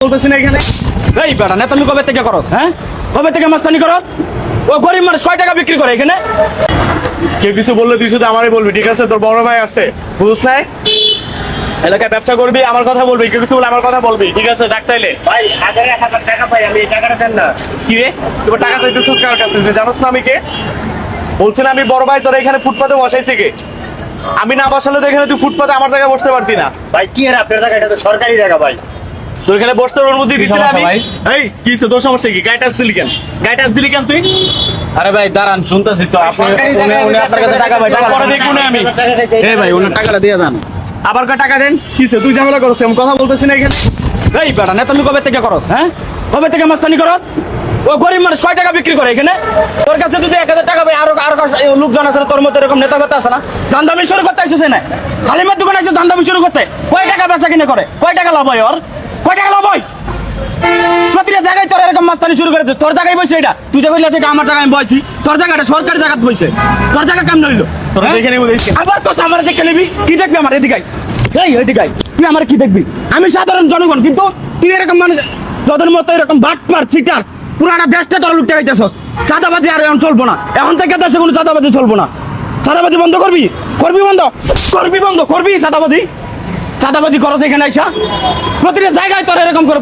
বলতেছি না এখানে। এই বেটা না তুমি কবে থেকে করো? হ্যাঁ, কবে থেকে মাস্তানি করো? ও গরিব মানুষ কয় টাকা বিক্রি করে এখানে? কেউ কিছু বললে তুই শুধু আমারই বলবি, ঠিক আছে? তোর বড় ভাই আছে, বুঝছ নাই? এলাকায় ব্যবসা করবি, আমার কথা বলবি, কেউ কিছু বলে আমার কথা বলবি, ঠিক আছে? ডাক্তাইলে ভাই 1000 টাকা পাই আমি, এই টাকাটা দেন না। কি রে, তোমার টাকা চাইতেছিস কার কাছে? তুই জানোস না আমি কে? বলছি না আমি বড় ভাই, তোর এখানে ফুটপাতে বসাইছি কে? আমি না বসালে তো এখানে তুই ফুটপাতে আমার জায়গায় বসতে পারতি না। ভাই কি আর আপনার জায়গা, এটা তো সরকারি জায়গা ভাই। তোর এখানে বসতে অনুমতি দিছি না আমি? এই কি হইছে, তোর সমস্যা কি? গায়ে টাচ দিলি কেন? গায়ে টাচ দিলি কেন তুই? আরে ভাই দাঁড়ান, শুনতেছি তো। সরকারি জায়গায় উনি আপনার কাছে টাকা পাই, পরে দেখবো না আমি। 1000 টাকা চাইতে। এই ভাই ওনার টাকাটা দিয়ে দেন। আবার কয় টাকা দেন? কি হইছে, তুই ঝামেলা করছিস, আমি কথা বলতেছি না এখানে। এই বেটা না তুমি কবে থেকে করো? হ্যাঁ, কবে থেকে মাস্তানি করো? ও গরিব মানুষ কয় টাকা বিক্রি করে এখানে? তোর কাছে যদি 1000 টাকা পাই, আরো আরো লোকজন আছে তোর মতো এরকম নেতা বেতা আছে না? দান্দামি শুরু করতে আসছিস না? হালিমার দোকানে আসছিস দান্দামি শুরু করতে? কয় টাকা বেচা কিনে করে? কয় টাকা লাভ হয় ওর? কয় টাকা লাভ হয়? প্রতিটা জায়গায় তোর এরকম মাস্তানি শুরু করে। তোর জায়গায় বসে এটা, তুই যে কইলা এটা আমার জায়গায় আমি বইছি, তোর জায়গাটা সরকারি জায়গায় বসে। তোর জায়গা কেমন হইলো? তোরা দেখে নেবো দেখিস। আবার কথা আমার দেখে নিবি? কি দেখবি আমার? এদিকে আয়। এই এদিকে আয়। তুই আমার কি দেখবি? আমি সাধারণ জনগণ, কিন্তু তুই এরকম মানুষ, তোদের মতো এরকম বাটপার চিটার পুরাটা দেশটা তোরা লুটে খাইতেছস। চাঁদাবাজি আর এখন চলবো না, এখন থেকে দেশে কোনো চাঁদাবাজি চলবো না। চাঁদাবাজি বন্ধ করবি? করবি বন্ধ? করবি বন্ধ? করবি চাঁদাবাজি? চাঁদাবাজি করছ এখানে আইসা? প্রতিটা জায়গায় তোরা এরকম করে